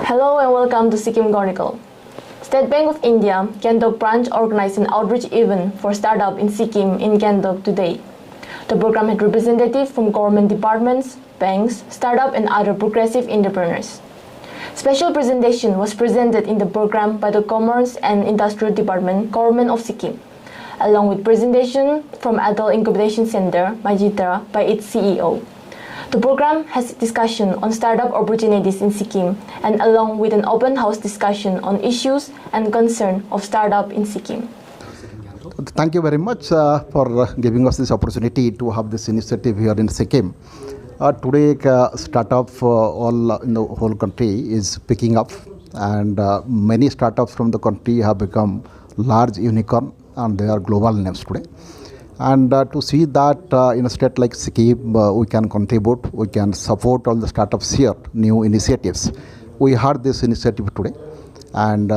Hello and welcome to Sikkim Chronicle. State Bank of India, Gangtok branch organized an outreach event for startup in Sikkim in Gangtok today. The program had representatives from government departments, banks, startup and other progressive entrepreneurs. Special presentation was presented in the program by the Commerce and Industrial Department, Government of Sikkim, along with presentation from Adult Incubation Center, Majitra, by its CEO. The program has discussion on startup opportunities in Sikkim and along with an open house discussion on issues and concern of startup in Sikkim. Thank you very much for giving us this opportunity to have this initiative here in Sikkim. Today, startup all in the whole country is picking up, and many startups from the country have become large unicorn, and they are global names today. And to see that in a state like Sikkim, we can contribute, we can support all the startups here, new initiatives. We heard this initiative today, and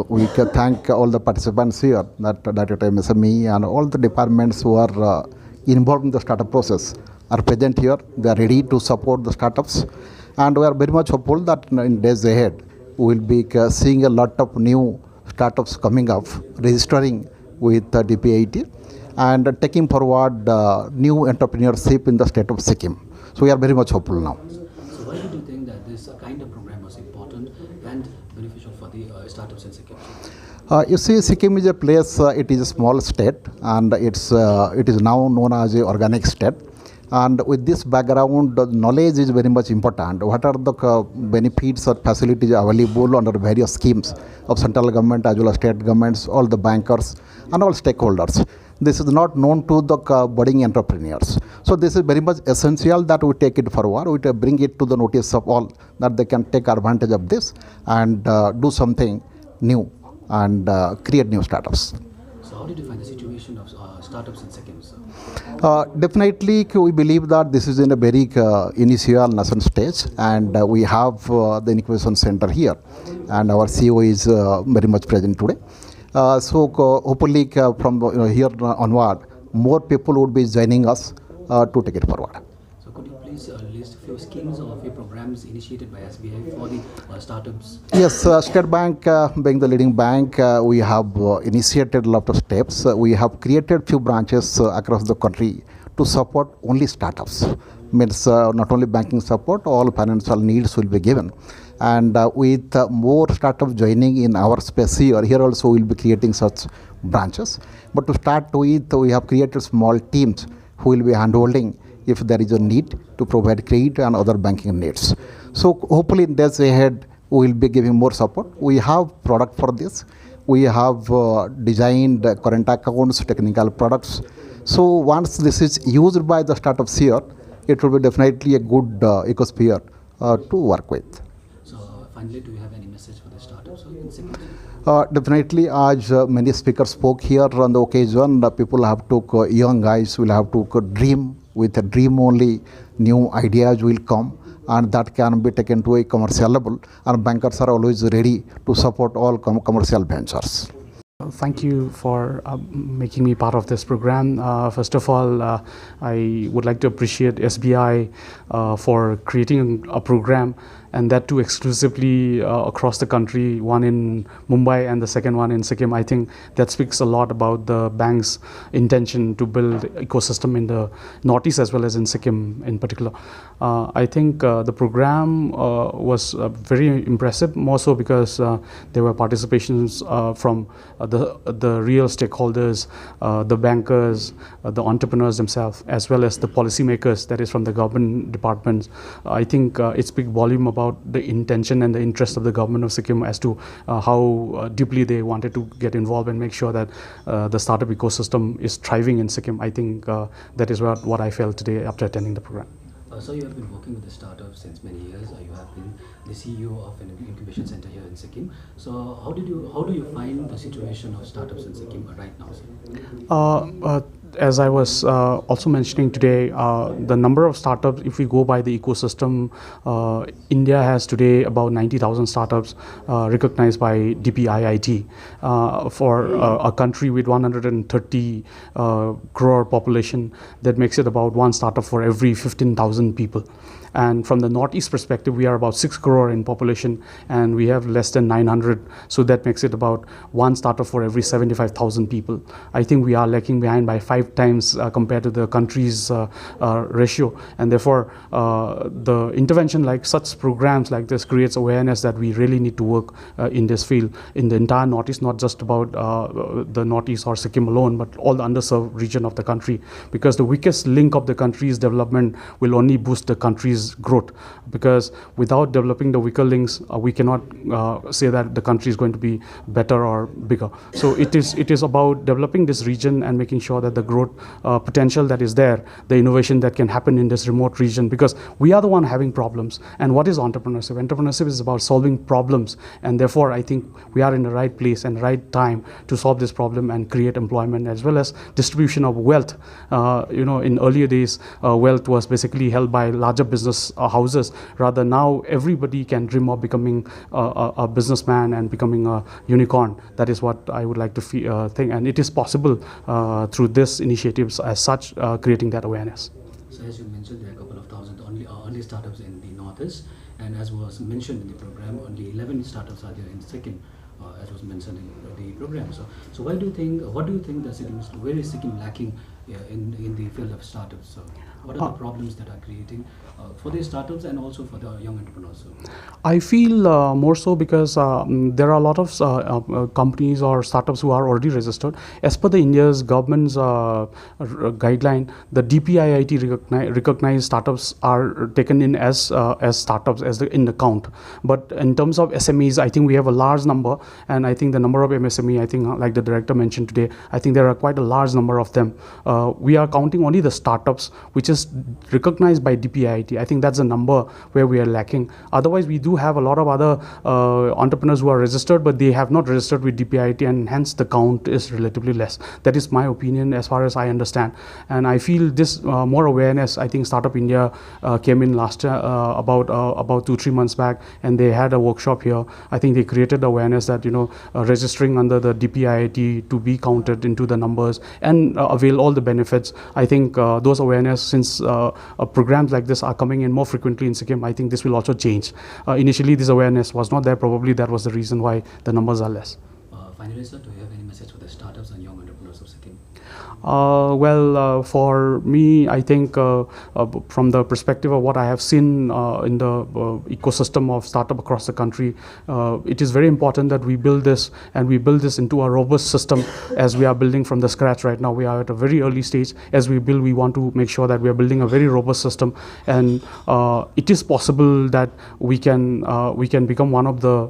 we can thank all the participants here, that MSME and all the departments who are involved in the startup process are present here. They are ready to support the startups, and we are very much hopeful that in days ahead we will be seeing a lot of new startups coming up, registering with DPIIT, and taking forward new entrepreneurship in the state of Sikkim. So we are very much hopeful now. So why do you think that this kind of program was important and beneficial for the startups in Sikkim? You see, Sikkim is a place, it is a small state, and it is now known as an organic state. And with this background, the knowledge is very much important. What are the benefits or facilities available under various schemes of central government as well as state governments, all the bankers and all stakeholders. This is not known to the budding entrepreneurs. So this is very much essential that we take it forward, we bring it to the notice of all, that they can take advantage of this and do something new and create new startups. So how did you find the situation of startups in Sikkim, sir? Definitely, we believe that this is in a very initial nascent stage, and we have the incubation center here, and our CEO is very much present today. So hopefully from here onward, more people would be joining us to take it forward. So could you please list a few schemes or a few programs initiated by SBI for the startups? Yes, State Bank being the leading bank, we have initiated a lot of steps. We have created few branches across the country to support only startups. Means not only banking support, all financial needs will be given. And with more startups joining in our space here also we will be creating such branches. But to start with, we have created small teams who will be handholding if there is a need to provide credit and other banking needs. So hopefully in days ahead, we will be giving more support. We have product for this. We have designed current accounts, technical products. So once this is used by the startups here, it will be definitely a good ecosphere to work with. Finally, do you have any message for the startups in Sikkim? Definitely, as many speakers spoke here on the occasion, people have to, young guys will have to dream. With a dream only, new ideas will come, and that can be taken to a commercial level, and bankers are always ready to support all commercial ventures. Thank you for making me part of this program. First of all, I would like to appreciate SBI for creating a program, and that too exclusively across the country, one in Mumbai and the second one in Sikkim. I think that speaks a lot about the bank's intention to build ecosystem in the Northeast as well as in Sikkim in particular. I think the program was very impressive, more so because there were participations from the real stakeholders, the bankers, the entrepreneurs themselves, as well as the policymakers, that is from the government departments. I think it speaks volume about the intention and the interest of the government of Sikkim as to how deeply they wanted to get involved and make sure that the startup ecosystem is thriving in Sikkim. I think that is what I felt today after attending the program. So you have been working with the startups since many years. You have been the CEO of an incubation center here in Sikkim. So how do you find the situation of startups in Sikkim right now, sir? As I was also mentioning today, the number of startups, if we go by the ecosystem, India has today about 90,000 startups recognized by DPIIT for a country with 130 crore population. That makes it about one startup for every 15,000 people. And from the Northeast perspective, we are about 6 crore in population, and we have less than 900. So that makes it about 1 startup for every 75,000 people. I think we are lagging behind by 5 times compared to the country's ratio. And therefore, the intervention like such programs like this creates awareness that we really need to work in this field in the entire Northeast, not just about the Northeast or Sikkim alone, but all the underserved region of the country, because the weakest link of the country's development will only boost the country's growth, because without developing the weaker links, we cannot say that the country is going to be better or bigger. So it is about developing this region and making sure that the growth potential that is there, the innovation that can happen in this remote region, because we are the one having problems. And what is entrepreneurship? Entrepreneurship is about solving problems, and therefore I think we are in the right place and right time to solve this problem and create employment as well as distribution of wealth. In earlier days, wealth was basically held by larger business houses. Rather, now everybody can dream of becoming a businessman and becoming a unicorn. That is what I would like to think, and it is possible through this initiatives as such, creating that awareness. So as you mentioned, there are a couple of thousand only startups in the Northeast, and as was mentioned in the program, only 11 startups are there in Sikkim, as was mentioned in the program. So what do you think that where is Sikkim lacking in the field of startups? So what are the problems that are creating for the startups and also for the young entrepreneurs? I feel more so because there are a lot of companies or startups who are already registered. As per the India's government's guideline, the DPIIT recognized startups are taken in as startups in the count. But in terms of SMEs, I think we have a large number, and I think the number of MSME, I think like the director mentioned today, I think there are quite a large number of them. We are counting only the startups which is recognized by DPIIT. I think that's a number where we are lacking. Otherwise, we do have a lot of other entrepreneurs who are registered, but they have not registered with DPIIT, and hence the count is relatively less. That is my opinion as far as I understand. And I feel this more awareness, I think Startup India came in last year, about 2-3 months back, and they had a workshop here. I think they created awareness that, registering under the DPIIT to be counted into the numbers and avail all the benefits. I think those awareness, since programs like this are coming in more frequently in Sikkim, I think this will also change. Initially, this awareness was not there. Probably that was the reason why the numbers are less. Finally, sir, do you have any message for the startups and young entrepreneurs of Sikkim? For me, I think from the perspective of what I have seen in the ecosystem of startup across the country, it is very important that we build this, and we build this into a robust system as we are building from the scratch right now. We are at a very early stage. As we build, we want to make sure that we are building a very robust system, and it is possible that we can become one of the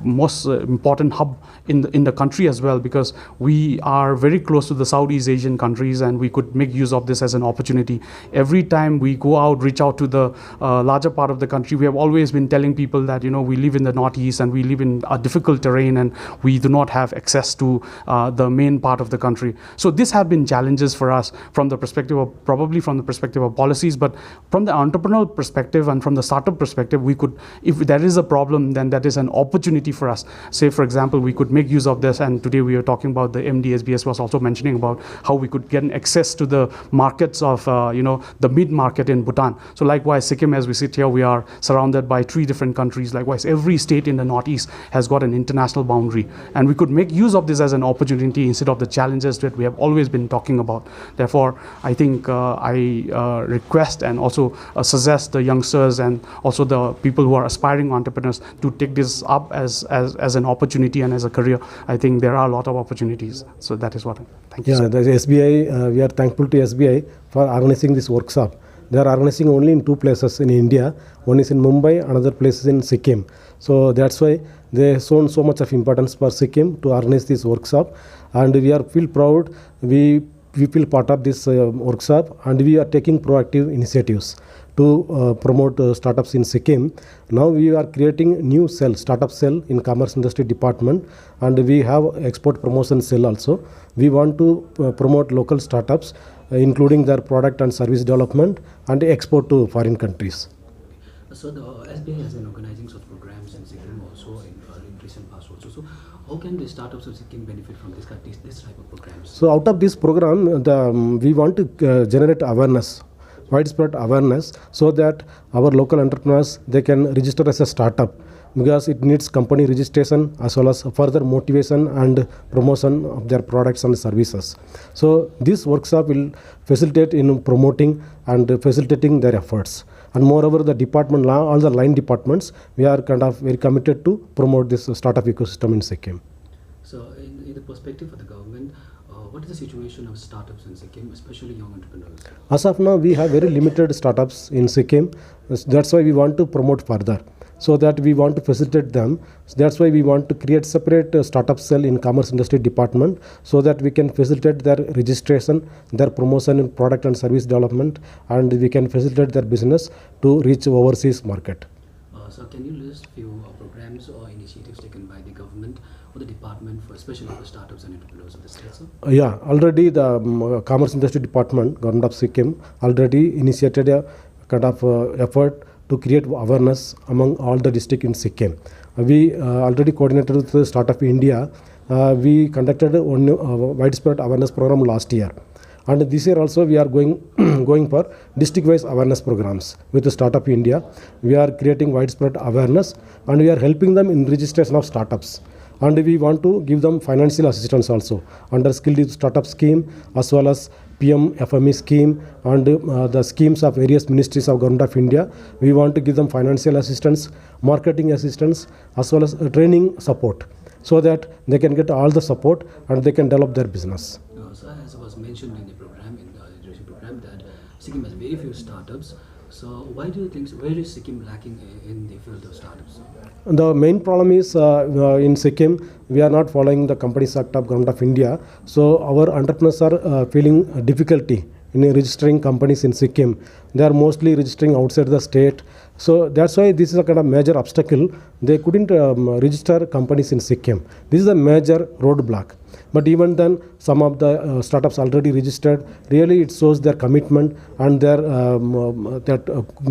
most important hub in the country as well, because we are very close to the Southeast Asian countries, and we could make use of this as an opportunity. Every time we go out, reach out to the larger part of the country, we have always been telling people that we live in the Northeast and we live in a difficult terrain, and we do not have access to the main part of the country. So this have been challenges for us from the perspective of policies, but from the entrepreneurial perspective and from the startup perspective, we could, if there is a problem, then that is an opportunity for us. Say, for example, we could make use of this, and today we are talking about the MD SBS was also mentioning about how we could get access to the markets of the mid market in Bhutan. So likewise, Sikkim, as we sit here, we are surrounded by 3 different countries. Likewise, every state in the Northeast has got an international boundary, and we could make use of this as an opportunity instead of the challenges that we have always been talking about. Therefore, I think I request and also suggest the youngsters and also the people who are aspiring entrepreneurs to take this up as an opportunity and as a career. I think there are a lot of opportunities. So that is what. Thank you. Yeah, the SBI, we are thankful to SBI for organizing this workshop. They are organizing only in 2 places in India. One is in Mumbai, another place is in Sikkim. So that's why they have shown so much of importance for Sikkim to organize this workshop, and we feel proud. We feel part of this workshop, and we are taking proactive initiatives to promote startups in Sikkim. Now we are creating new cell, startup cell in Commerce Industry Department, and we have export promotion cell also. We want to promote local startups, including their product and service development, and export to foreign countries. So the SBI has been organizing such programs in Sikkim also in recent past also. So how can the startups of Sikkim benefit from this type of programs? So out of this program, we want to generate awareness widespread awareness so that our local entrepreneurs, they can register as a startup, because it needs company registration as well as further motivation and promotion of their products and services. So this workshop will facilitate in promoting and facilitating their efforts. And moreover, the department, all the line departments, we are kind of very committed to promote this startup ecosystem in Sikkim. So in the perspective of the government, what is the situation of startups in Sikkim, especially young entrepreneurs? As of now, we have very limited startups in Sikkim. That's why we want to promote further, so that we want to facilitate them. That's why we want to create separate startup cell in Commerce Industry Department, so that we can facilitate their registration, their promotion in product and service development, and we can facilitate their business to reach overseas market. So can you list few programs or initiatives taken by the government or the department for especially for startups and entrepreneurs of the state, sir? Yeah, already the Commerce Industry Department, Government of Sikkim, already initiated a kind of effort to create awareness among all the districts in Sikkim. We already coordinated with the Startup India. We conducted a widespread awareness program last year. And this year also we are going for district-wise awareness programs with the Startup India. We are creating widespread awareness and we are helping them in registration of startups. And we want to give them financial assistance also under Skilled Startup Scheme as well as PM FME scheme and the schemes of various ministries of Government of India. We want to give them financial assistance, marketing assistance as well as training support, so that they can get all the support and they can develop their business. So as was mentioned in the program, in the education program, that Sikkim has very few startups. So why do you think, where is Sikkim lacking in the field of startups? The main problem is in Sikkim, we are not following the Companies Act of Government of India. So our entrepreneurs are feeling difficulty in registering companies in Sikkim. They are mostly registering outside the state. So that's why this is a kind of major obstacle. They couldn't register companies in Sikkim. This is a major roadblock. But even then, some of the startups already registered. Really, it shows their commitment and their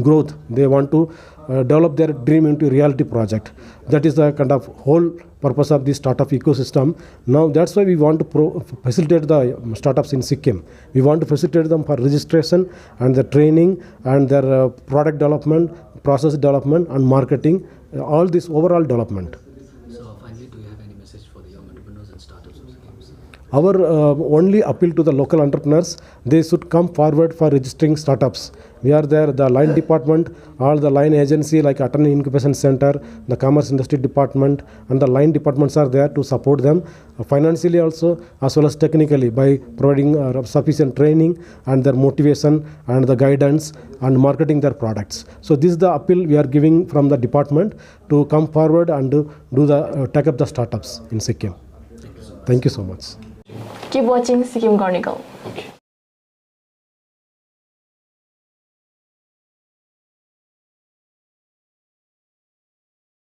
growth. They want to develop their dream into a reality project. That is the kind of whole purpose of this startup ecosystem. Now, that's why we want to facilitate the startups in Sikkim. We want to facilitate them for registration and the training and their product development, process development and marketing, all this overall development. So finally, do you have any message for the young entrepreneurs and startups of Sikkim? Our only appeal to the local entrepreneurs, they should come forward for registering startups. We are there, the line department, all the line agency like Attorney Incubation Center, the Commerce Industry Department and the line departments are there to support them financially also as well as technically by providing sufficient training and their motivation and the guidance and marketing their products. So this is the appeal we are giving from the department to come forward and take up the startups in Sikkim. Thank you so much. Keep watching Sikkim Chronicle. Okay.